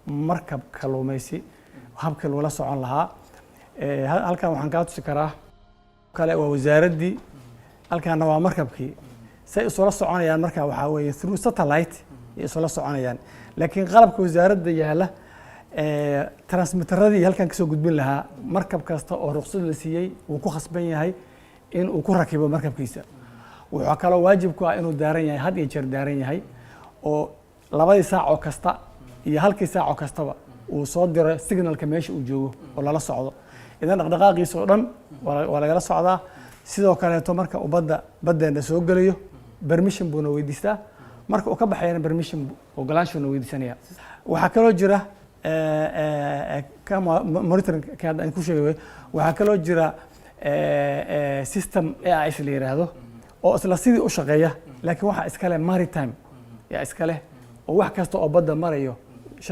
markab kalluumaysi habka loola socon lahaa halkan waxaan ka tusi karaa kale waa wasaaraddii halkaana waa markabkii say isula soconayaan marka waxa weeye through satellite isula soconayaan laakiin qalabka wasaaradda yaala transmitteradii halkan ka soo gudbin lahaa markab kasta oo ruqsad la siiyay uu ku khasban yahay in uu ku rakibo markabkiisa wuxuu kaloo waajib ku ah inuu daaran yahay had iyo jeer daaran yahay oo labadii saac oo kasta iyo halkii saac oo kastaba uu soo diro signalka meesha uu joogo oo lala socdo idan dhaqdhaqaaqiisa oo dhan waa lagala socdaa sidoo kaleeto marka uu baddeena soo gelayo permission buuna weydiistaa marka uu ka baxayana permission ogolaanshuuna weydiisanaya waxaa kaloo jira monitoring ka aan ku sheegay waxaa kaloo jira system AIS la yiraahdo oo isla sidii u shaqeeya laakiin waxa iska leh maritime yaa iska leh oo wax kasta oo badda marayo